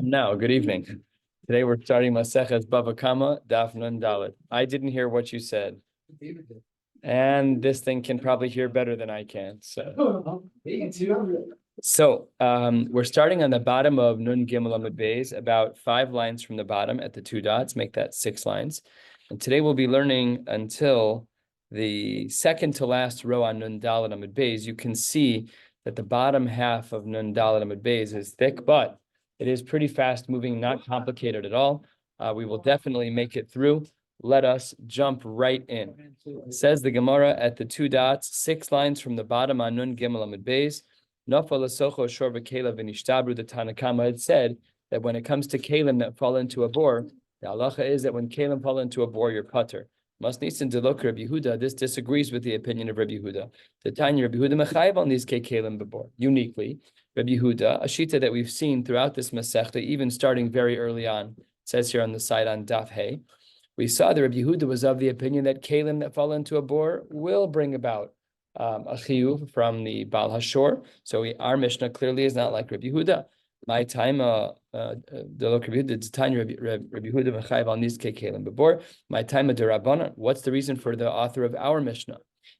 Now, good evening. Today we're starting Maseches Bava Kama, Daf Nun Dalet. I didn't hear what you said. And this thing can probably hear better than I can. So we're starting on the bottom of Nun Gimel Amud Beis, about 5 lines from the bottom at the 2 dots, make that 6 lines. And today we'll be learning until the second to last row on Nun Dalet Amud Beis. You can see that the bottom half of Nun Dalet Amud Beis is thick, but it is pretty fast moving, not complicated at all. We will definitely make it through. Let us jump right in. Says the Gemara at the 2 dots, 6 lines from the bottom on Nun Gimel Amud Beis. The Tanna Kama had said that when it comes to kalim that fall into a bore, the halacha is that when kalim fall into a bore, you're putter. Masnisin delok Rabbi Yehuda. This disagrees with the opinion of Rabbi Yehuda. The Tanya Rabbi Yehuda mechayev on these kalim before. Uniquely, Rabbi Yehuda, a shita that we've seen throughout this Masechta, even starting very early on, it says here on the side on Daf Hey, we saw that Rabbi Yehuda was of the opinion that kalim that fall into a bore will bring about a chiyuv from the Baal Hashor. So our Mishnah clearly is not like Rabbi Yehuda. My time, the Rabbi Yehuda mechayev on these kalim before. My time of Rabbanan. What's the reason for the author of our Mishnah?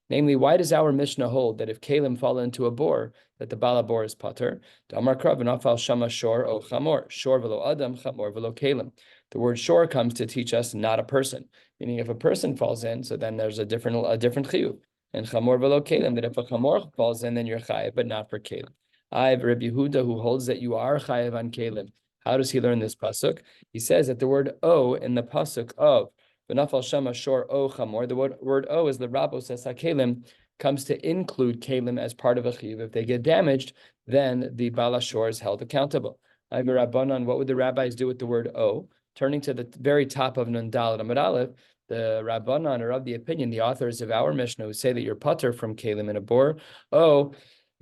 Namely, why does our Mishnah hold that if kalim fall into a bore, that the Baal bore is pater? Damar krav v'nafal shama shor o chamor, shor v'lo adam, chamor v'lo kalim. The word shor comes to teach us not a person, meaning if a person falls in, so then there's a different chiyuv. And chamor v'lo kalim, that if a chamor falls in, then you're chayiv, but not for kalim. I have Rabbi Yehuda who holds that you are chayiv on kalim. How does he learn this pasuk? He says that the word o in the pasuk of v'nafal shama shor o chamor, the word o is the rabos es kalim, comes to include kalim as part of a chiyuv. If they get damaged, then the Baal Shor is held accountable. I have a Rabbanan, what would the rabbis do with the word o? Turning to the very top of Nun Dalet Amud Aleph, the Rabbanan are of the opinion, the authors of our Mishnah, who say that you're pater from kalim in a bor. Oh,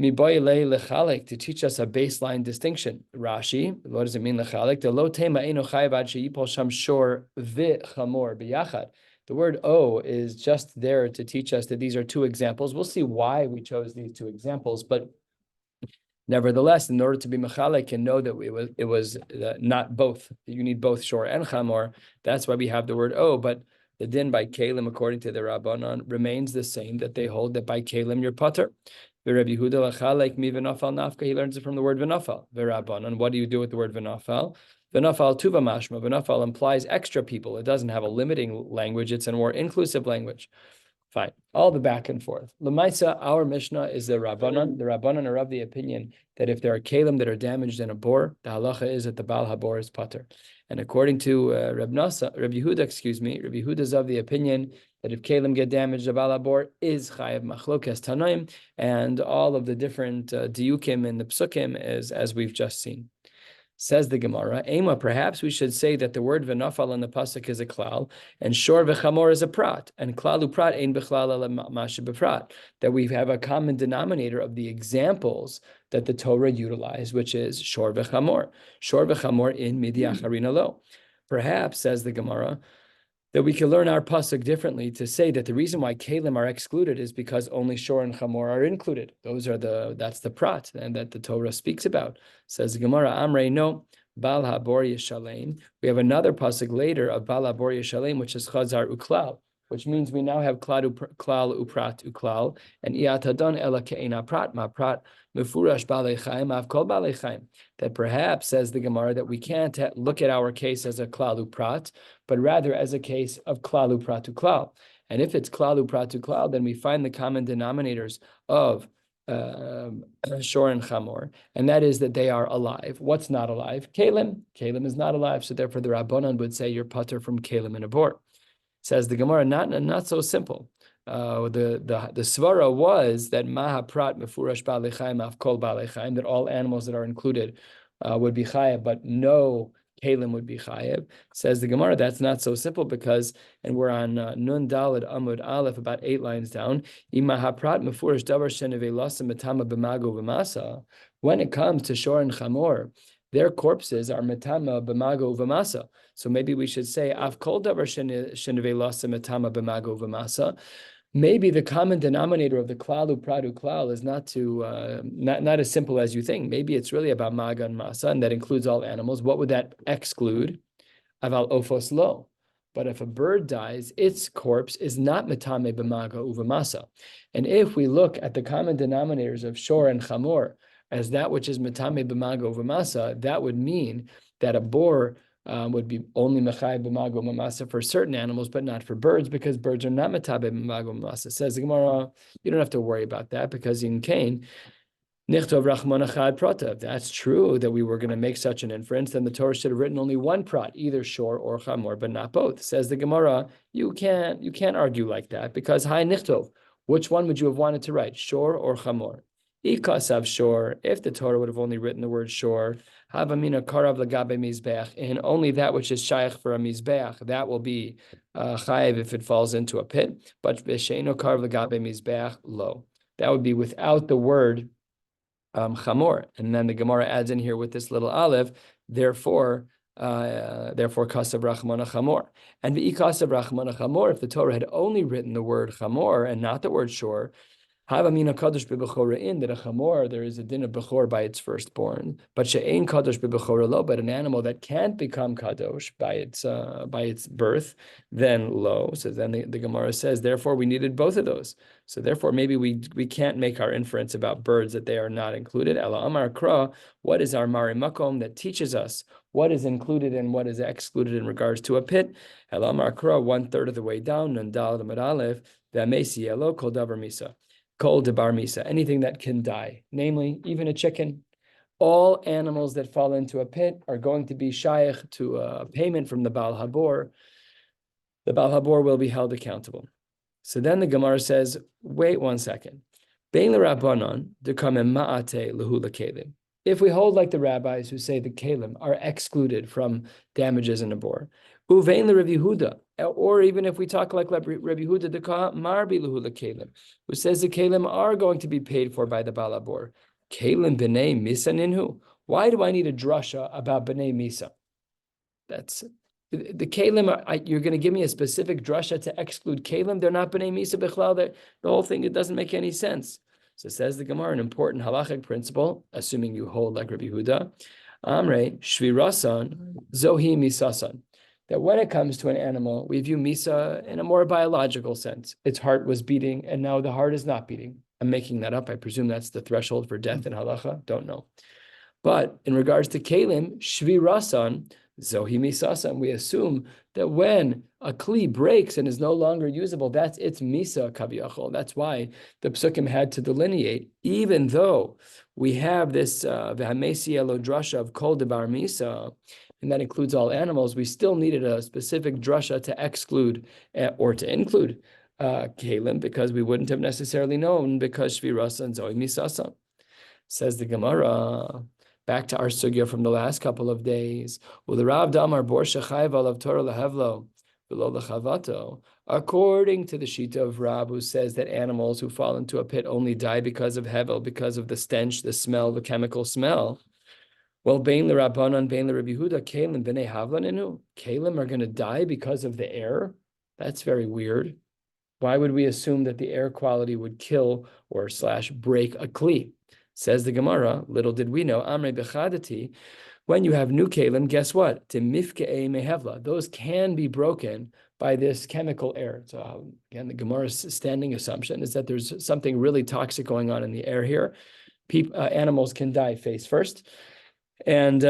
miboyle lechalek, to teach us a baseline distinction. Rashi, what does it mean lechalek? The lo tema eno chayav ad sheyipol sham shor v'chamor biyachad. The word o is just there to teach us that these are 2 examples. We'll see why we chose these 2 examples, but nevertheless, in order to be mechalek and know that it was not both, you need both shor and chamor. That's why we have the word o. But the din by kalim, according to the Rabbanan, remains the same, that they hold that by kalim you're pater. Rabbi Yehuda lachalek mi v'nafal nafka. He learns it from the word v'nafal. Rabbanan, what do you do with the word v'nafal? V'nafal tuva mashma. V'nafal implies extra people. It doesn't have a limiting language. It's a more inclusive language. Fine. All the back and forth. L'maisa, our Mishnah is the Rabbanan. The Rabbanan are of the opinion that if there are kalim that are damaged in a bor, the halacha is that the Baal HaBor is pater. And according to Rabbi Yehuda, Rabbi Yehuda is of the opinion that if kalim get damaged, the Baal HaBor is chayav machlokes tanaim, and all of the different diukim in the psukim is as we've just seen. Says the Gemara, Ema, perhaps we should say that the word v'nafal in the pasuk is a klal, and shor v'chamor is a prat, and klalu prat ein b'chlal ala mashe b'prat, that we have a common denominator of the examples that the Torah utilized, which is shor v'chamor in midi acharina lo. Perhaps, says the Gemara, that we can learn our pasuk differently to say that the reason why kalim are excluded is because only shor and chamor are included. That's the prat, and that the Torah speaks about. Says the Gemara, Amrei no, Baal HaBor Yishalem. We have another pasuk later of Baal HaBor Yishalem, which is chazar uklal, which means we now have klal uprat uklal, and iatadon ela ke'ena prat ma prat mefurash balei chaim av kol balei chaim. That perhaps, says the Gemara, that we can't look at our case as a klal uprat, but rather as a case of klal uprat uklal. And if it's klal uprat uklal, then we find the common denominators of shor and chamor, and that is that they are alive. What's not alive? Kalim. Kalim is not alive, so therefore the Rabbanan would say you're pater from kalim and a bor. Says the Gemara, not so simple. The svara was that maha prat mefurash balei chaim av kol balei chaim, that all animals that are included would be chayav, but no kalim would be chayav. Says the Gemara, that's not so simple because, and we're on Nun Daled Amud Aleph, about 8 lines down. Imaha prat mefurash davar shenevei lasa metama b'mago v'masa. When it comes to shor and chamor, their corpses are metama b'mago v'masa. So maybe we should say, Av kol davar shenevei lasa metama b'mago v'masa. maybe the common denominator of the klalu pradu klal is not as simple as you think. Maybe it's really about maga and masa, and that includes all animals. What would that exclude? Aval ofos lo. But if a bird dies, its corpse is not metame b'maga uvamasa. And if we look at the common denominators of shor and chamor as that which is metame b'maga uvamasa, that would mean that a boar would be only mechai b'maga uvamasa for certain animals, but not for birds, because birds are not metabe b'maga uvamasa. Says the Gemara, you don't have to worry about that, because in Cain, Nichtov Rachman Achad Prata. If that's true that we were going to make such an inference, then the Torah should have written only one prat, either shor or chamor, but not both. Says the Gemara, you can't argue like that, because Hai Nichtov, which one would you have wanted to write, shor or chamor? Ikasav shor, if the Torah would have only written the word shor, Havamina karav lagabe mizbeach, and only that which is shaykh for a mizbeach, that will be chayiv if it falls into a pit, but v'sheino karav lagabe mizbeach, lo. That would be without the word chamor, and then the Gemara adds in here with this little aleph, therefore kasav rachmana chamor, and the kasav rachmana chamor, if the Torah had only written the word chamor and not the word shor, Havamina kadosh bebechora in that a chamor there is a din of bechor by its firstborn, but she'ein kadosh bebechora lo, but an animal that can't become kadosh by its birth, then lo. So then the Gemara says, therefore we needed both of those. So therefore maybe we can't make our inference about birds that they are not included. Ela amar kra, what is our mari makom that teaches us what is included and what is excluded in regards to a pit? Ela amar kra, 1/3 of the way down, nandal the medalev, the amesi elo kol davar misa. Kol debar misa, anything that can die, namely even a chicken. All animals that fall into a pit are going to be shaykh to a payment from the Baal Habor. The Baal Habor will be held accountable. So then the Gemara says, wait 1 second. Bein l'Rabbanan dekamem ma'ate lehu l'kelim. If we hold like the rabbis who say the kelim are excluded from damages in a bor, uvein l'Rabbi Yehuda, or even if we talk like Rabbi Yehuda deka marbi lehu l'kelim, who says the kelim are going to be paid for by the Baal Habor. Kelim b'nei misa ninhu. Why do I need a drasha about b'nei misa? That's the kelim. You're going to give me a specific drasha to exclude kelim? They're not b'nei misa b'chlal. The whole thing, it doesn't make any sense. So says the Gemara, an important halachic principle, assuming you hold like Rabbi Yehuda, Amrei shvirasan zohi misasan. That when it comes to an animal, we view misa in a more biological sense. Its heart was beating, and now the heart is not beating. I'm making that up. I presume that's the threshold for death in halacha. Don't know. But in regards to kelim, shvirasan zohi misasan, we assume that when a kli breaks and is no longer usable, that's its misa kaviyachol. That's why the psukim had to delineate, even though we have this v'hamesi elo drasha of kol debar misa, and that includes all animals, we still needed a specific drasha to exclude or to include kelim, because we wouldn't have necessarily known, because shvirasa and zohi misasa. Says the Gemara, back to our sugya from the last couple of days. Well, the Rav Damar bor shechayv alav Torah lehevlo v'lo lechavato. According to the shita of Rab, who says that animals who fall into a pit only die because of hevel, because of the stench, the smell, the chemical smell. Well, bein l'Rabbanan, bein l'Rabbi Yehuda, kelim b'nei havlaninu. Kelim are going to die because of the air. That's very weird. Why would we assume that the air quality would kill or / break a kli? Says the Gemara, little did we know, Amrei bechadati, when you have new kelim, guess what? Timifke'e mehevla. Those can be broken by this chemical air. So again, the Gemara's standing assumption is that there's something really toxic going on in the air here. Animals can die face first. And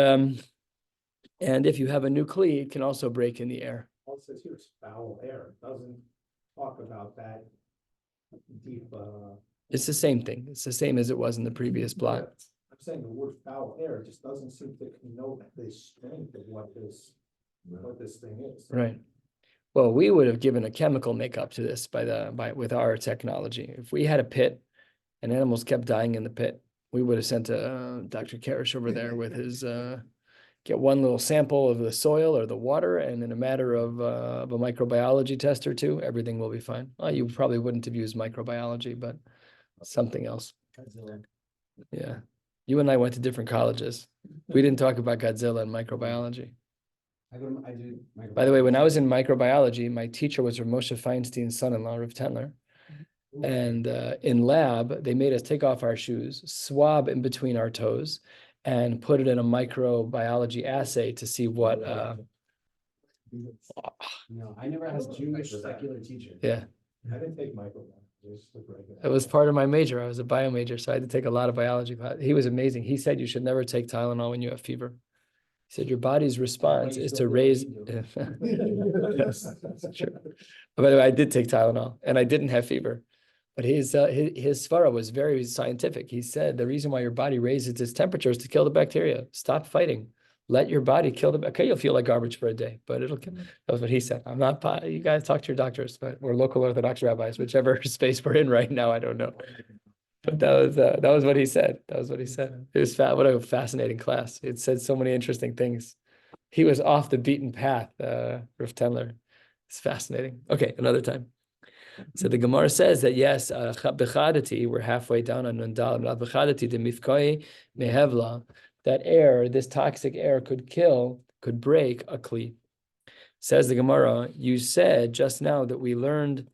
if you have a new kli, it can also break in the air. Well, it says here it's foul air. It doesn't talk about that deep. It's the same thing. It's the same as it was in the previous block. I'm saying the word foul air just doesn't seem to connote the strength of what this thing is. Right. Well, we would have given a chemical makeup to this with our technology. If we had a pit and animals kept dying in the pit, we would have sent Dr. Karesh over there with his get one little sample of the soil or the water, and in a matter of a microbiology test or two, everything will be fine. Well, you probably wouldn't have used microbiology, but something else. Godzilla. Yeah. You and I went to different colleges. We didn't talk about Godzilla and microbiology. I did. By the way, when I was in microbiology, my teacher was Rav Moshe Feinstein's son-in-law, Rav Tendler. And in lab, they made us take off our shoes, swab in between our toes, and put it in a microbiology assay to see what. No, I never had a Jewish secular teacher. Yeah, I didn't take microbiology, just like regular. it was part of my major. I was a bio major, so I had to take a lot of biology. He was amazing. He said you should never take Tylenol when you have fever. He said your body's response is to raise. Yes, that's true. By the way, I did take Tylenol and I didn't have fever. But his svara was very scientific. He said the reason why your body raises its temperature is to kill the bacteria. Stop fighting. Let your body kill the. Okay, you'll feel like garbage for a day, but it'll kill. That was what he said. I'm not. You guys talk to your doctors, but we're local Orthodox rabbis, whichever space we're in right now. I don't know. But that was what he said. That was what he said. It was what a fascinating class. It said so many interesting things. He was off the beaten path, Rav Tendler. It's fascinating. Okay, another time. So the Gemara says that yes, bechadati, we're halfway down on Nundal, bechadati de mifkoi mehevla, that air, this toxic air could break a kli. Says the Gemara, you said just now that we learned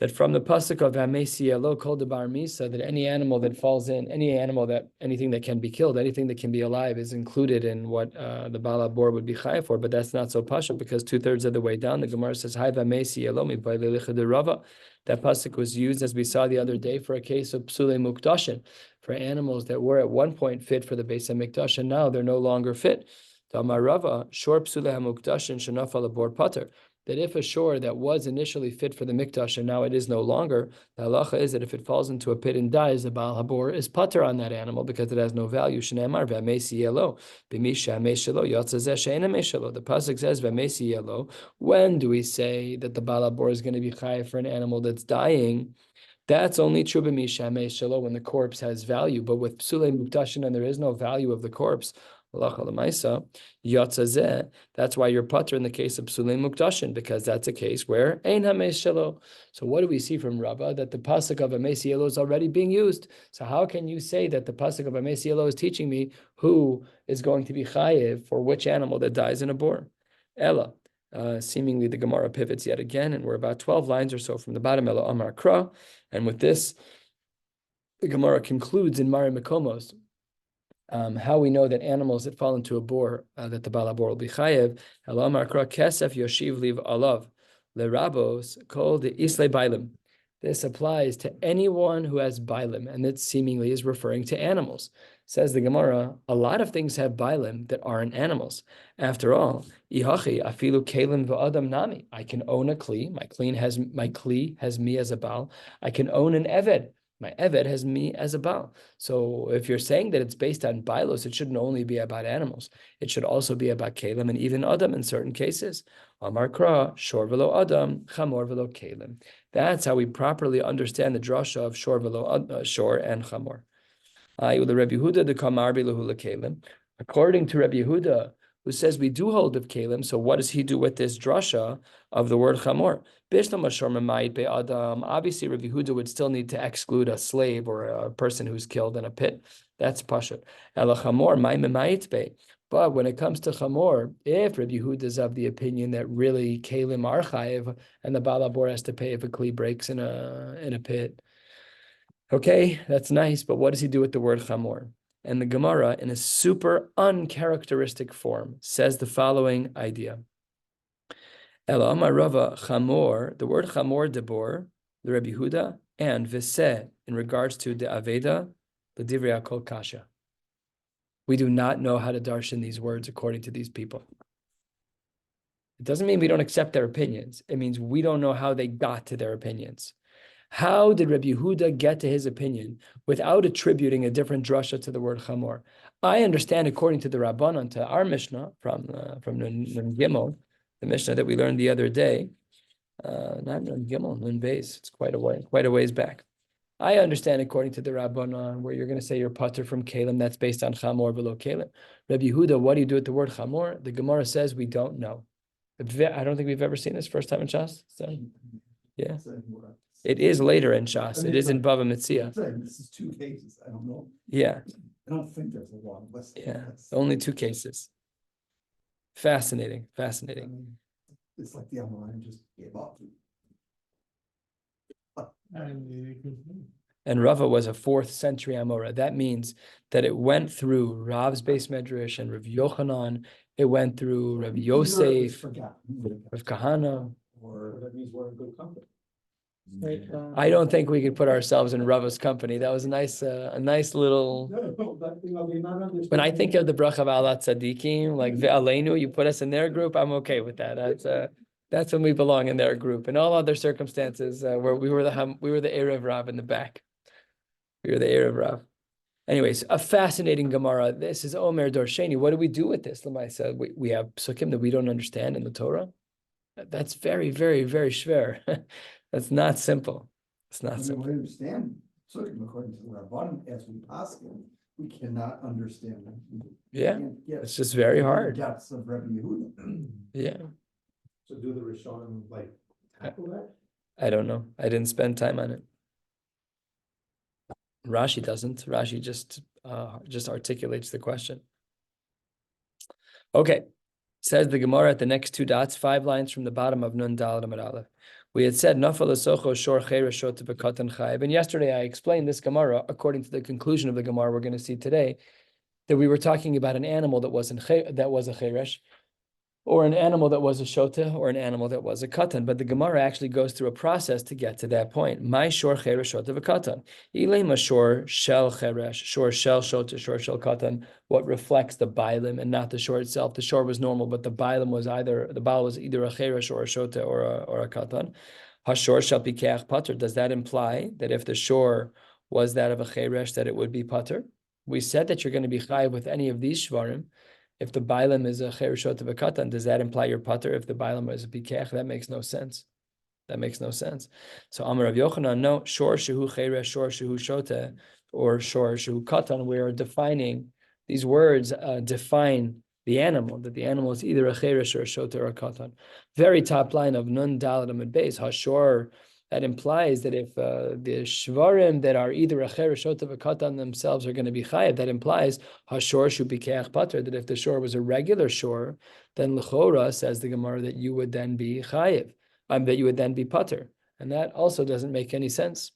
that from the pasuk of Hamesielo called the Bar Misa, that any animal that falls in, anything that can be killed, anything that can be alive is included in what the Baal Bor would be chayav for, but that's not so pasha because 2/3 of the way down, the Gemara says, Hai Hamesielo mi de Rava. That pasuk was used, as we saw the other day, for a case of psule mukdashin, for animals that were at one point fit for the Beis HaMikdash, and now they're no longer fit. Tamar Rava, shor psule hamukdashin shenafal abor pater. That if a shore that was initially fit for the mikdash and now it is no longer, the halacha is that if it falls into a pit and dies, the Baal Habor is pater on that animal because it has no value. Shneimar v'amesi yelo, b'misha ameshelo yotzazeh she'en ameshelo. The pasuk says v'amesi yelo. When do we say that the Baal Habor is going to be chayav for an animal that's dying? That's only true b'misha ameshelo when the corpse has value. But with psule mukdashin and there is no value of the corpse, that's why you're putter in the case of psulei mukdashin, because that's a case where ein hameis shelo. So what do we see from Rabbah? That the pasuk of hameis yelo is already being used. So how can you say that the pasuk of hameis yelo is teaching me who is going to be chayiv for which animal that dies in a bor? Ella. Seemingly the Gemara pivots yet again, and we're about 12 lines or so from the bottom. Ella Amar Kra, and with this, the Gemara concludes in Mari Mekomos. How we know that animals that fall into a bor, that the Baal Bor will be chayev. Elamar kra kesef yoshiv liv alav lerabos called the isle bailim. This applies to anyone who has bailim, and that seemingly is referring to animals. Says the Gemara, a lot of things have bailim that aren't animals. After all, ihachi afilu kalim v'adam nami. I can own a kli. My kli has me as a baal. I can own an eved. My Eved has me as a Baal. So if you're saying that it's based on Bailos, it shouldn't only be about animals. It should also be about Kalim and even Adam in certain cases. Amar Kra, Shor velo Adam, Chamor velo Kalim. That's how we properly understand the drasha of Shor velo Shor and Chamor. According to Rabbi Yehuda, who says we do hold of Kalim, so what does he do with this drasha of the word Chamor? Obviously, Rabbi Yehuda would still need to exclude a slave or a person who's killed in a pit. That's Pashut. But when it comes to Chamor, if Rabbi Yehuda is of the opinion that really Kalim are chayiv and the Baal Bor has to pay if a kli breaks in a pit, okay, that's nice, but what does he do with the word Chamor? And the Gemara, in a super uncharacteristic form, says the following idea. Ela Amar Rava Chamor, the word Chamor debor, the Rabbi Yehuda, and Veseh, in regards to the Aveda, the Divrei Kol Kasha. We do not know how to darshan these words according to these people. It doesn't mean we don't accept their opinions. It means we don't know how they got to their opinions. How did Rabbi Yehuda get to his opinion without attributing a different drasha to the word chamor? I understand, according to the Rabbanon, to our Mishnah from Nun Gimel, the Mishnah that we learned the other day, not Nun Gimel, Nun Beis. It's quite a ways back. I understand, according to the Rabbanon, where you're going to say you're pater from Kalim, that's based on chamor below Kalim. Rabbi Yehuda, what do you do with the word chamor? The Gemara says we don't know. I don't think we've ever seen this first time in Shas. So, yeah. It is later in Shas. It is in Bava Metzia. This is 2 cases. I don't know. Yeah. I don't think there's a long list. Yeah. Only 2 cases. Fascinating. I mean, it's like the Amarim just gave up. And Rava was a 4th century Amora. That means that it went through Rav's base medrash and Rav Yochanan. It went through Rav Yosef, Rav Kahana. Or that means we're in good company. I don't think we could put ourselves in Rava's company. That was a nice little. No, but, I mean, not understanding. When I think of the bracha of Allah Tzadikim, like Ve'aleinu, you put us in their group, I'm okay with that. That's when we belong in their group. In all other circumstances, where we were the Erev Rav in the back. We were the Erev Rav. Anyways, a fascinating Gemara. This is Omer Dorsheni. What do we do with this? Lamaisa, we have psukim that we don't understand in the Torah. That's very, very, very schwer. That's not simple. It's not simple. We understand, so according to the Rabbanim, as we ask him, we cannot understand them. Yeah, it's just very hard. Depths of Rabbi Yehuda. Yeah. So do the Rishonim like tackle that? I don't know. I didn't spend time on it. Rashi doesn't. Rashi just articulates the question. Okay. Says the Gemara at the next 2 dots, 5 lines from the bottom of Nun Daled Amud Aleph. We had said Nafal Asocho Shor Cheirashot V'Katan Chayiv. And yesterday I explained this Gemara according to the conclusion of the Gemara we're going to see today, that we were talking about an animal that was a Cheresh, or an animal that was a shota, or an animal that was a katan. But the Gemara actually goes through a process to get to that point. My shor cheresh shota v'katan. Ilema shor shel cheresh, shor shel shota, shor shel katan. What reflects the bailim and not the shor itself. The shor was normal, but the bailim was either a cheresh or a shota or a katan. Hashor shel pikeach pater. Does that imply that if the shor was that of a cheresh, that it would be pater? We said that you're going to be chayiv with any of these shvarim. If the bailam is a cherushot of a katan, does that imply your pater? If the bailam is a pikech, that makes no sense. That makes no sense. So Amar Rav Yochanan, no, shor shehu cheresh, shor shehu shote, or shor shehu katan. We are defining, these words define the animal, that the animal is either a cheresh or a shote or a katan. Very top line of Nun Daled Amud Beis, hashor. That implies that if the shvarim that are either a cheresh or a katan themselves are going to be chayiv, that implies hashor should be keach pater. That if the shor was a regular shor, then l'chora, says the Gemara, that you would then be chayiv, that you would then be pater, and that also doesn't make any sense.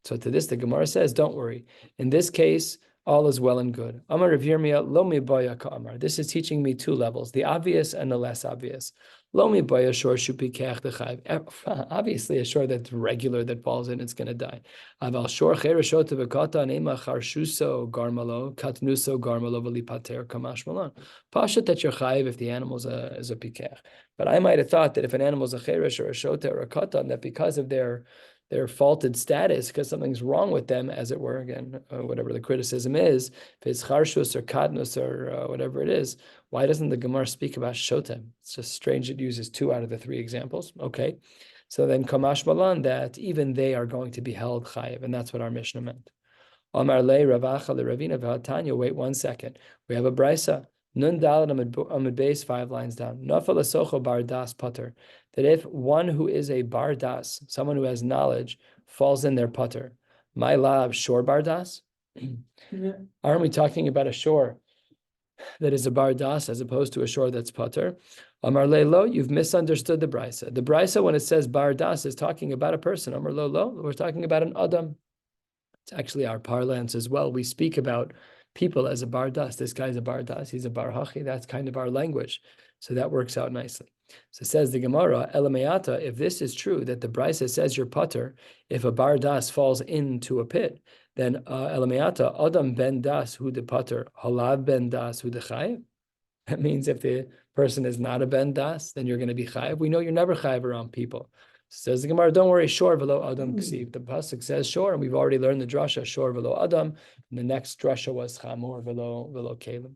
So to this, the Gemara says, don't worry. In this case, all is well and good. Amar Rav Yirmiyah lo mibaya ka'amar. This is teaching me 2 levels, the obvious and the less obvious. Lo mibaya shor shupi keach dechayiv. Obviously, a shor that's regular that falls in, it's going to die. Aval shor chereshot v'kata neima charshuso garmalo katnuso garmalo v'lipater kamash malon. Pashat that you're chayiv if the animal is a pikech. But I might have thought that if an animal is a cheresh or a shota or a katan, that because of their faulted status, because something's wrong with them, as it were, again, whatever the criticism is, if it's charshus or kadnus or whatever it is, why doesn't the Gemara speak about shotem? It's just strange it uses 2 out of the 3 examples. Okay, so then kamash malan, that even they are going to be held chayiv, and that's what our Mishnah meant. Amar le Ravacha le Ravina v'Hatanya. Wait 1 second. We have a brisa. Nun Daled Amud Beis, 5 lines down. Nafal asocho bar das pater. That if one who is a bar das, someone who has knowledge, falls in their pater, my lab shor bar das. Aren't we talking about a shor that is a bar das as opposed to a shor that's pater? Amar lo, you've misunderstood the brisa. The brisa, when it says bar das, is talking about a person. Amar lo, we're talking about an adam. It's actually our parlance as well. We speak about people as a bar das. This guy's a bar das. He's a bar hachi. That's kind of our language. So that works out nicely. So says the Gemara, Elamayata, if this is true, that the brisa says you're pater, if a bar das falls into a pit, then Elamayata, Adam ben das hu de pater, halav ben das hu de chayiv. That means if the person is not a ben das, then you're going to be chayiv. We know you're never chayiv around people. Says the Gemara, don't worry, shor v'lo adam ksiv. The pasuk says shor, and we've already learned the drasha, shor v'lo adam, and the next drasha was chamor v'lo kelim.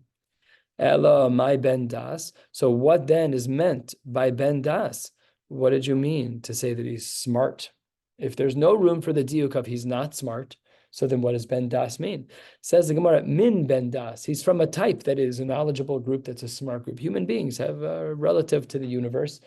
Ella my ben das. So what then is meant by ben das? What did you mean to say that he's smart? If there's no room for the diuk of he's not smart, so then what does ben das mean? Says the Gemara, min ben das. He's from a type that is a knowledgeable group, that's a smart group. Human beings have relative to the universe.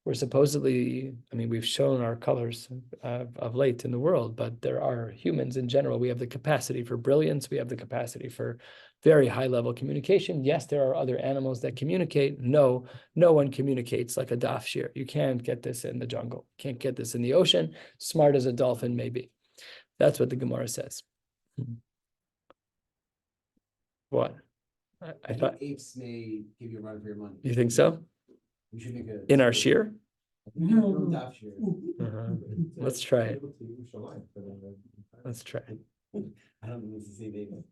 We're supposedly, I mean, we've shown our colors of late in the world, but there are humans in general. We have the capacity for brilliance. We have the capacity for very high level communication. Yes, there are other animals that communicate. No, no one communicates like a daf shiur. You can't get this in the jungle. Can't get this in the ocean. Smart as a dolphin may be. That's what the Gemara says. What? I thought, apes may give you a run for your money. you think so? We should make a. In our shiur? Daf shiur. Let's try it. Let's try it. I don't mean to say baby.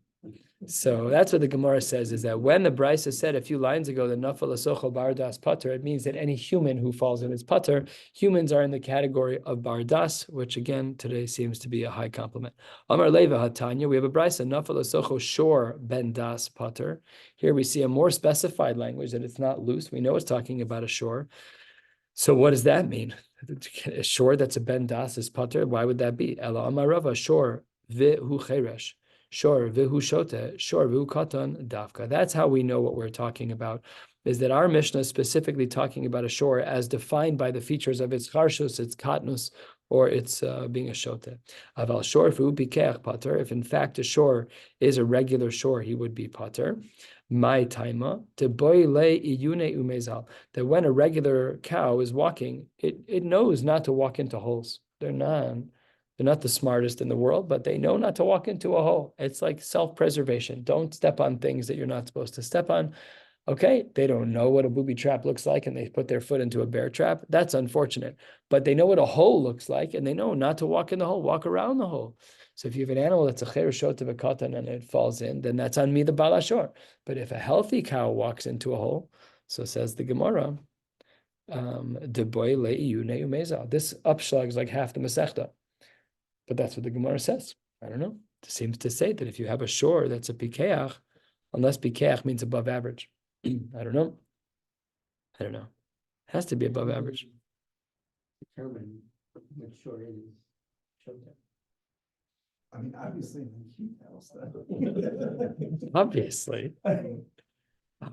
So that's what the Gemara says, is that when the Brisa said a few lines ago, the nafal asochel bardas pater, it means that any human who falls in his pater, humans are in the category of bardas, which again, today seems to be a high compliment. Amar leva hatanya, we have a Brisa, nafal asochel shor ben das pater. Here we see a more specified language, that it's not loose. We know it's talking about a shore. So what does that mean? A shore that's a ben das is pater? Why would that be? Ela amar rava, shor vihu cheresh. Sure, vihu shote, sure, vihu katan dafka. That's how we know what we're talking about, is that our Mishnah is specifically talking about a shore as defined by the features of its charshus, its katnus, or its being a shote. Aval shore vihu bikeach pater. If in fact a shore is a regular shore, he would be pater. My taima to boy le iyune umezal. That when a regular cow is walking, it knows not to walk into holes. They're not the smartest in the world, but they know not to walk into a hole. It's like self-preservation. Don't step on things that you're not supposed to step on. Okay, they don't know what a booby trap looks like and they put their foot into a bear trap. That's unfortunate. But they know what a hole looks like and they know not to walk in the hole, walk around the hole. So if you have an animal that's a cherushot of a katan and it falls in, then that's on me, the balashor. But if a healthy cow walks into a hole, so says the Gemara, this upshlag is like half the Masechta. But that's what the Gemara says. I don't know. It seems to say that if you have a shore that's a pikeach, unless pikeach means above average. I don't know. It has to be above average. Determine what shore is. I mean, obviously, he tells that. Obviously.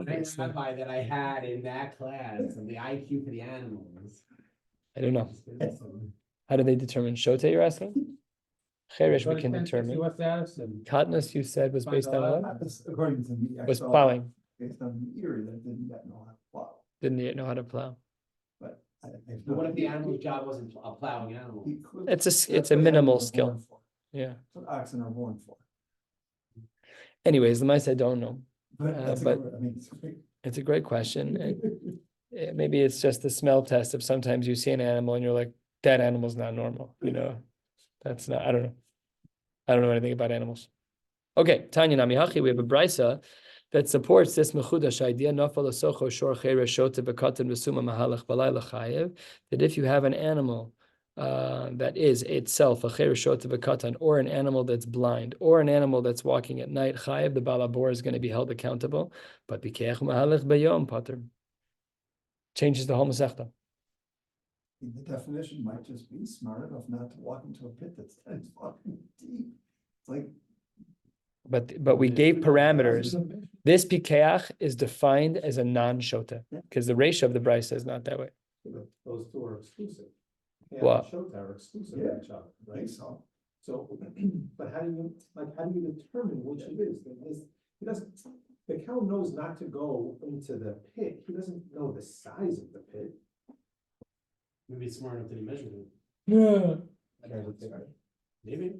Nice rabbi that I had in that class of the IQ for the animals. I don't know. How do they determine shote, you're asking? Cheresh, we can determine. Katnus, you said, was based on what? According to me. Was plowing. Based on the ear that didn't yet know how to plow. Didn't yet know how to plow. But But what if the animal's job wasn't a plowing animal? It's a minimal skill. Yeah. That's what oxen are born for. Anyways, the mice I don't know. But It's a great question. And maybe it's just the smell test of sometimes you see an animal and you're like, that animal's not normal, That's not, I don't know. I don't know anything about animals. Okay, Tanya Namihachi, we have a brisa that supports this mechudash idea, that if you have an animal that is itself a cherushot of a katan, or an animal that's blind, or an animal that's walking at night, chayev, the balabor is going to be held accountable, but bikeach mahalach bayom pater. Changes the whole masechta. the definition might just be smart enough not to walk into a pit that's 10 fucking deep. It's like. But we gave parameters. This pikeach is defined as a non-shota, because the ratio of the brisa is not that way. Those two are exclusive. What? Shota are exclusive Yeah. to each other, I right? think so. So, but how do you determine which it is? He doesn't, the cow knows not to go into the pit. He doesn't know the size of the pit. Maybe it's smart enough that he measured it. Yeah. Maybe.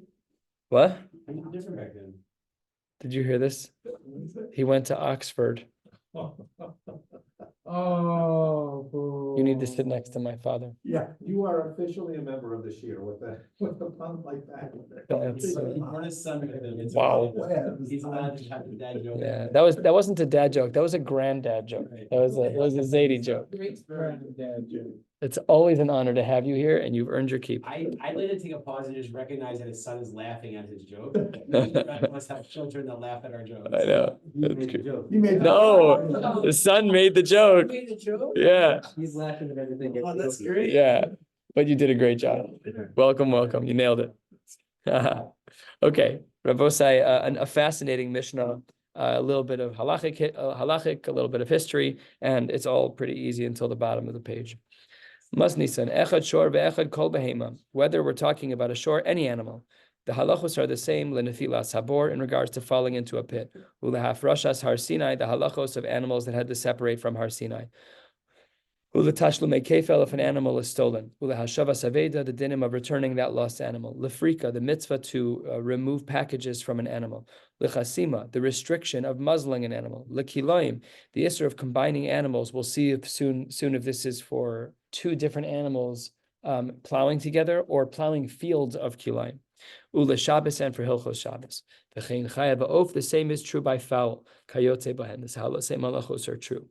What? I mean, different back then. Did you hear this? He went to Oxford. Oh. You need to sit next to my father. Yeah, you are officially a member of the shiur with a pun like that. That's, He brought his son with him. It's Wow. okay. He's allowed to have the dad joke. Yeah, that wasn't a dad joke. That was a granddad joke. That was a Zadie joke. Great granddad joke. It's always an honor to have you here, and you've earned your keep. I later take a pause and just recognize that his son is laughing at his joke. Must have children that laugh at our jokes. I know. You That's made the good. joke. You made. No, the son made the joke. Made the joke? Yeah, He's laughing at everything. Oh, that's great. yeah. But you did a great job. Welcome. You nailed it. Okay, Rabosai, a fascinating Mishnah, a little bit of halachic, a little bit of history, and it's all pretty easy until the bottom of the page. Mas nisan echad shor ve'echad kol behema. Whether we're talking about a shore, any animal The halachos are the same lenefilas habor in regards to falling into a pit. Ulehafrashas har Sinai, the halachos of animals that had to separate from har Sinai. Uletashlume kefel, if an animal is stolen. Ulehashavas aveda, the dinim of returning that lost animal. Lefrika, the mitzvah to remove packages from an animal. Lechasima, the restriction of muzzling an animal. Lekiloim, the issur of combining animals. We'll see if soon if this is for two different animals plowing together or plowing fields of kiloim. Ule Shabbos, and for Hilchos Shabbos. The same is true by fowl. Kayotze bahen. The same halachos are true.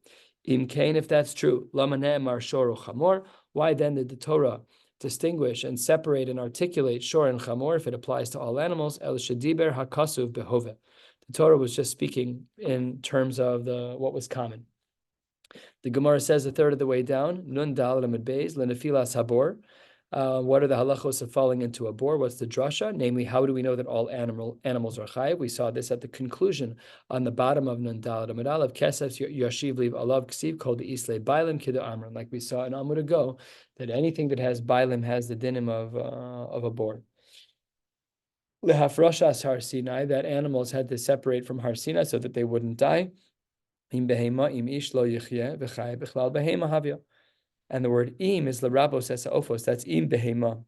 Im kain, if that's true, lama ne'emar shor chamor. Why then did the Torah distinguish and separate and articulate shor and chamor if it applies to all animals? El shediber hakasuv behove. The Torah was just speaking in terms of what was common. The Gemara says a third of the way down, nun dal amid beis lenefilas habor. What are the halachos of falling into a bore? What's the drasha? Namely, how do we know that all animals are chayiv? We saw this at the conclusion on the bottom of Nun Daled Amud Aleph. Kesef yashiv liv alav ksiv called the isle bailim kida amran. Like we saw in Amud ago, that anything that has bailim has the dinim of a bore. Lehafrashas har Sinai, that animals had to separate from har Sinai so that they wouldn't die. Im behema im ish lo yichye v'chay b'chlal behema havya. And the word im is l'rabos es ha'ofos. That's im behema.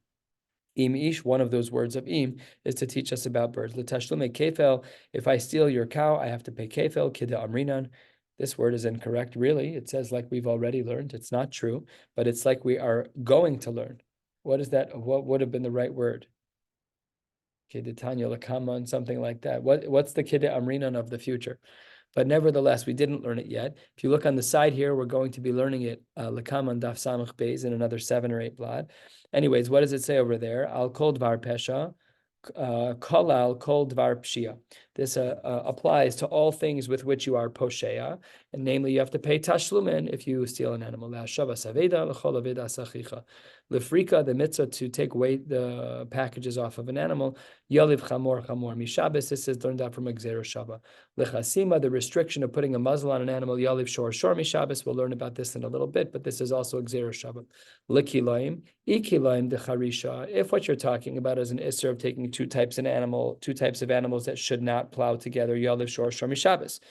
Im ish, one of those words of im, is to teach us about birds. L'tashlume kefel, if I steal your cow, I have to pay kefel, kida amrinan. This word is incorrect, really. It says like we've already learned. It's not true, but it's like we are going to learn. What is that? What would have been the right word? Kiditanya lakaman, something like that. What's the kida amrinan of the future? But nevertheless, we didn't learn it yet. If you look on the side here, we're going to be learning it Lakam on Daf Samach Beis in another 7 or 8 blad. Anyways, what does it say over there? Al kol dvar pesha, kolal kol dvar pshia. This applies to all things with which you are poshea, and namely, you have to pay tashlumin if you steal an animal. Lefrika, the mitzvah to take away the packages off of an animal. Yaliv chamor mishabes. This is learned out from Gzera Shava. Lechasima, the restriction of putting a muzzle on an animal. Yaliv shor mishabes. We'll learn about this in a little bit, but this is also Gzera Shava. Likilaim, ikilaim decharisha. If what you're talking about is an issur of taking two types of animals that should not plow together. Yaliv shor mishabes.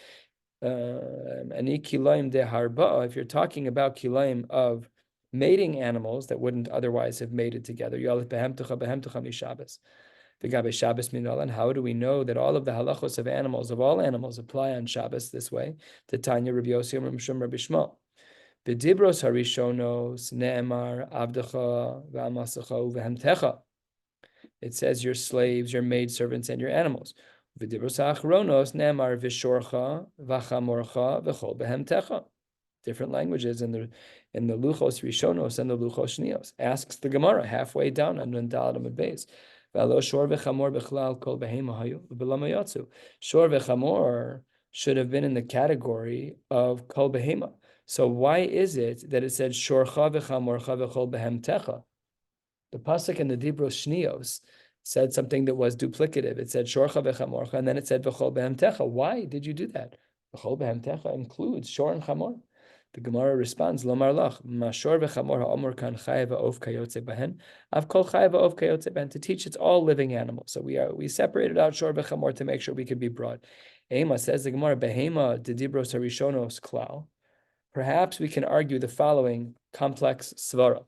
And ikilaim deharba. If you're talking about kilaim of mating animals that wouldn't otherwise have mated together. And how do we know that all of the halachos of animals, of all animals, apply on Shabbos this way? To Tanya Rabbi Yossi Mishum Rabbi Shmuel. B'dibros harishonos ne'emar avdecha v'amasecha uvehemtecha. It says your slaves, your maidservants, and your animals. V'dibros ha'achronos ne'emar v'shorcha v'chamorcha v'chol behemtecha. Different languages in the luchos rishonos and the luchos shnios. Asks the Gemara halfway down on Nun Daled Amud Beis. Shor v'chamor b'chlal kol behema hayu v'lama yatsu. Shor v'chamor should have been in the category of kol behema. So why is it that it said shorcha v'chamorcha v'chol behemtecha? The pasuk in the Dibros Shnios said something that was duplicative. It said shorcha v'chamorcha, and then it said v'chol behemtecha. Why did you do that? V'chol behemtecha includes shor and chamor. The Gemara responds, Lomar lach, mashor v'chamor ha'omor kan chayev ha'ov kayotze bahen, av kol chayev ha'ov kayotze bahen, to teach it's all living animals. So we separated out shor v'chamor to make sure we could be broad. Ema says the Gemara, behema dedibros harishonos klal. Perhaps we can argue the following complex svara.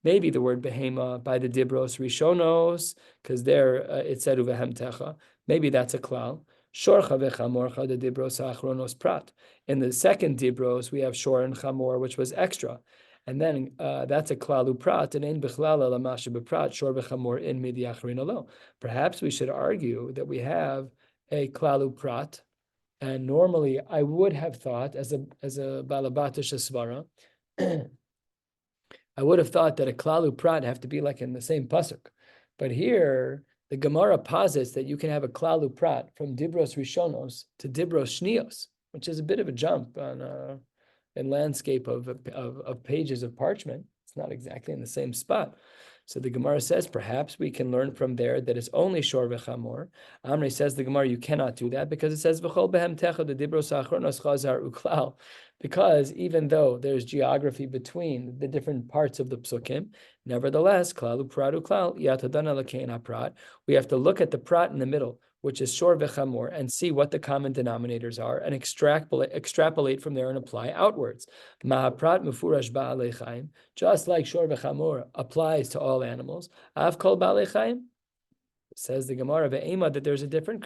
Maybe the word behema by the dibros rishonos, because there it said uvehemtecha. Maybe that's a klal. Shorcha v'chamorcha the dibros ha'achronos prat. In the second dibros, we have shor and chamor, which was extra. And then that's a klalu prat, and in bichlal lamasha b'prat, shor v'chamor in midi achrin alo. Perhaps we should argue that we have a klalu prat, and normally I would have thought, as a balabatish svara, I would have thought that a klalu prat have to be like in the same pasuk. But here, the Gemara posits that you can have a klalu prat from dibros rishonos to dibros shnios, which is a bit of a jump on in landscape of pages of parchment. It's not exactly in the same spot. So the Gemara says perhaps we can learn from there that it's only shor v'chamor. Amrei says the Gemara you cannot do that because it says v'chol behemtecha the dibros achronos chazar uklal because even though there's geography between the different parts of the psukim, nevertheless, klalu pratu klal yatadana l'kein prat. We have to look at the prat in the middle, which is shor v'chamor, and see what the common denominators are, and extrapolate from there and apply outwards. Mahaprat mufurash ba'alei chaim, just like shor v'chamor applies to all animals. Av kol ba'alei chaim, says the Gemara ve'ema, that there's a different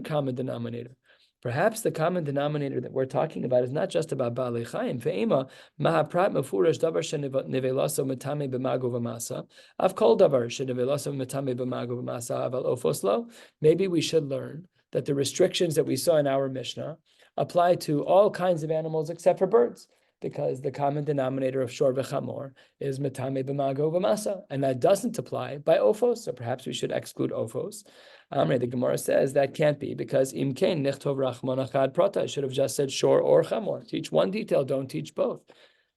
common denominator. Perhaps the common denominator that we're talking about is not just about Baalei Chaim. Ve'ema mahaprat mefurash davar shenivelaso metame b'mago v'masa. Av kol davar shenivelaso metame b'mago v'masa aval ofos lo. Maybe we should learn that the restrictions that we saw in our Mishnah apply to all kinds of animals except for birds, because the common denominator of shor v'chamor is metame b'mago v'masa, and that doesn't apply by ophos. So perhaps we should exclude ophos. Amre, the Gemara says that can't be, because imkein nichtov rachman achad prata. Should have just said shor or chamor. Teach one detail, don't teach both.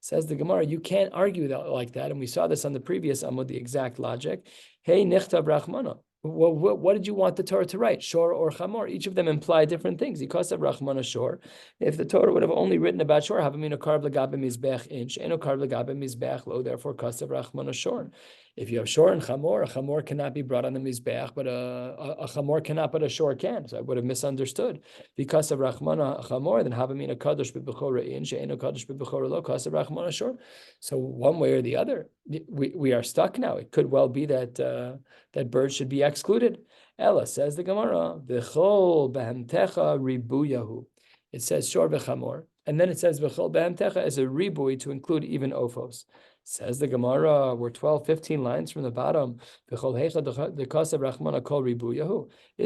Says the Gemara, you can't argue that like that, and we saw this on the previous Amud, the exact logic. Hey nichtav rachmana. Well, what did you want the Torah to write? Shor or chamor? Each of them imply different things. Because of rachmana shor. If the Torah would have only written about shor, havamina karv legabe mizbech inch, eno karv legabe mizbech lo. Therefore, kasav rachmana shor. If you have shor and chamor, a chamor cannot be brought on the mizbech, but a chamor cannot, but a shor can. So I would have misunderstood. Because of rachmana chamor, then havamina kadosh b'bechora inch, eno kadosh b'bechora lo, kasav rachmana shor. So one way or the other, we are stuck now. It could well be that that birds should be excluded. Ella, says the Gemara, v'chol behemtecha ribuyahu. It says shor v'chamor, and then it says v'chol behemtecha as a ribui to include even ophos. Says the Gemara, we're 12, 15 lines from the bottom. Is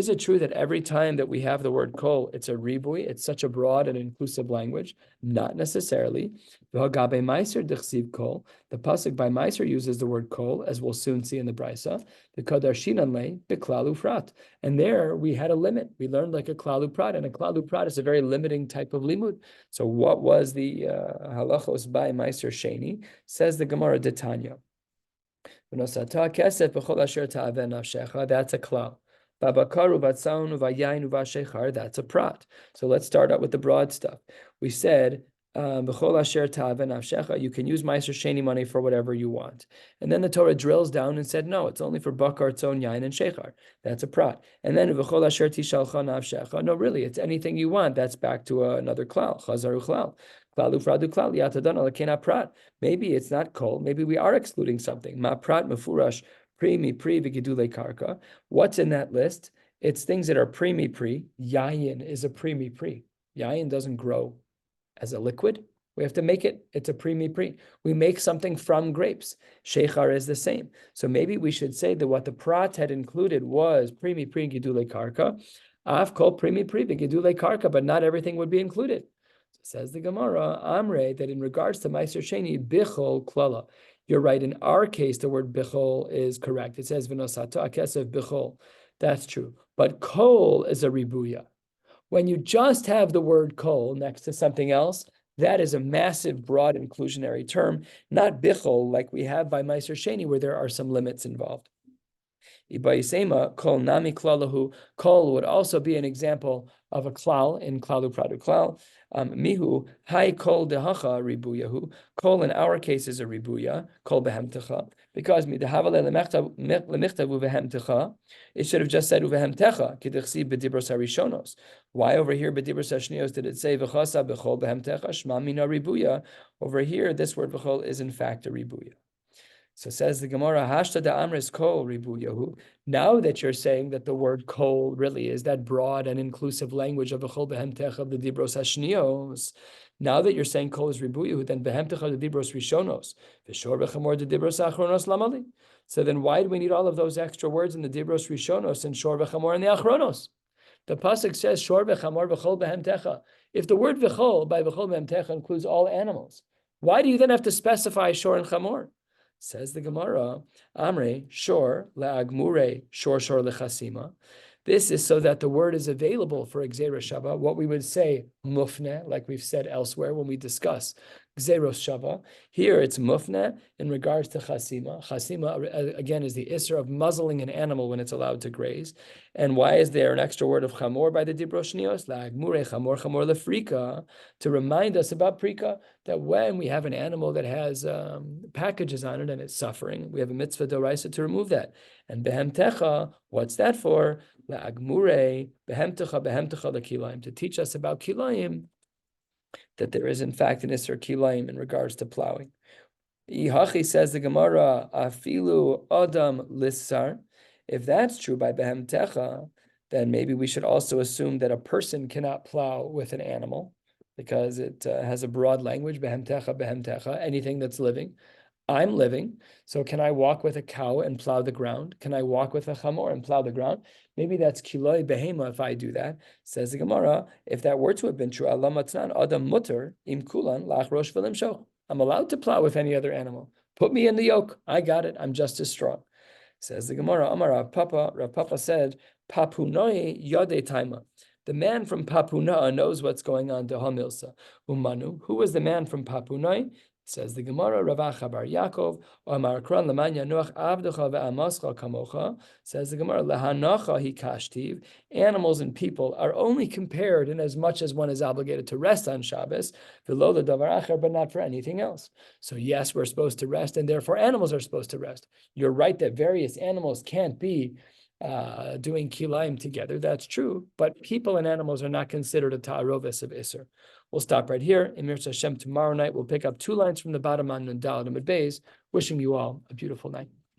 it true that every time that we have the word kol, it's a ribui? It's such a broad and inclusive language? Not necessarily. The pasuk by Meiser uses the word kol, as we'll soon see in the Brisa. The Kadarshinanle, the klalu prat. And there we had a limit. We learned like a klalu prat, and a klalu prat is a very limiting type of limud. So what was the halachos by Meiser Sheni? Says the Gemara Detanya. That's a klal. That's a prat. So let's start out with the broad stuff. We said you can use Meiser Sheni money for whatever you want. And then the Torah drills down and said, no, it's only for bakar, tzon, yain, and shechar. That's a prat. And then no, really, it's anything you want. That's back to another klal, chazaru klal. Maybe it's not kol. Maybe we are excluding something. Ma prat mefurash pri mi pri v'gidule karka. What's in that list? It's things that are pri mi pri. Yayin is a pri mi pri. Yayin doesn't grow as a liquid. We have to make it. It's a pri mi pri. We make something from grapes. Shechar is the same. So maybe we should say that what the prat had included was pri mi pri gidule karka. Av kol pri mi pri v'gidule karka, but not everything would be included. Says the Gemara, Amre, that in regards to Meiser Sheni, bichol klala. You're right. In our case, the word bichol is correct. It says v'nosata akesev bichol. That's true. But kol is a ribuya. When you just have the word kol next to something else, that is a massive, broad, inclusionary term, not bichol like we have by Meiser Sheni, where there are some limits involved. Ibayisema kol nami klalahu. Kol would also be an example of a klal in klalu pradu klal. Mihu hai kol dehacha ribuyahu. Kol in our case is a ribuya. Kol behemtecha, because midahavale lemichtavu behemtecha. It should have just said uvehemtecha k'dichsi b'dibros harishonos. Why over here b'dibros hashnios did it say v'chasa b'chol behemtecha shma mina ribuya? Over here, this word v'chol is in fact a ribuya. So says the Gemara, Hashta da Amris Kol Ribuyahu. Now that you're saying that the word kol really is that broad and inclusive language of the Chol Behemtech of the Dibros Hashnios, now that you're saying kol is Ribuyahu, then Behemtech of the Dibros Rishonos, Vishor Bechamor the Dibros Achronos Lamali. So then why do we need all of those extra words in the Dibros Rishonos and Shor Bechamor and the Achronos? The pasuk says Shor Bechamor B'chol Behemtecha. If the word V'chol by B'chol Behemtecha includes all animals, why do you then have to specify Shor and Chamor? Says the Gemara, Amre, shor, le'agmure, shor lechasima. This is so that the word is available for Gzeira Shava, what we would say mufne, like we've said elsewhere when we discuss Gzeros Shava. Here it's mufne in regards to chasima. Chasima, again, is the isser of muzzling an animal when it's allowed to graze. And why is there an extra word of chamor by the dibroshnios? La'agmure chamor lefrika, to remind us about prika, that when we have an animal that has packages on it and it's suffering, we have a mitzvah doraisa to remove that. And behemtecha, what's that for? La'agmure behemtecha lekilayim, to teach us about kilayim, that there is in fact an Isser Kilayim in regards to plowing. Ihachi, says the Gemara, afilu adam lissar. If that's true by behemtecha, then maybe we should also assume that a person cannot plow with an animal, because it has a broad language, behemtecha, anything that's living. I'm living, so can I walk with a cow and plow the ground? Can I walk with a chamor and plow the ground? Maybe that's kiloi behema if I do that. Says the Gemara, if that were to have been true, Allah matnan adam mutter im kulan lach rosh v'limshoch. I'm allowed to plow with any other animal. Put me in the yoke. I got it. I'm just as strong. Says the Gemara, Amar Rav Papa said, Papunoi yode taima. The man from Papuna knows what's going on. To Hamilsa. Umanu. Who was the man from Papunoi? Says the Gemara, Ravacha bar Yaakov, Amar Kran Laman Yanuach Avdecha ve'amascha kamocha. Says the Gemara, Lahanacha hi kashtiv. Animals and people are only compared in as much as one is obligated to rest on Shabbos, v'lo ledavar acher, but not for anything else. So yes, we're supposed to rest, and therefore animals are supposed to rest. You're right that various animals can't be doing kilayim together. That's true, but people and animals are not considered a ta'aroves of Isser. We'll stop right here. In Mirza Hashem, tomorrow night, we'll pick up 2 lines from the bottom on Dalet Amud Beis. Wishing you all a beautiful night.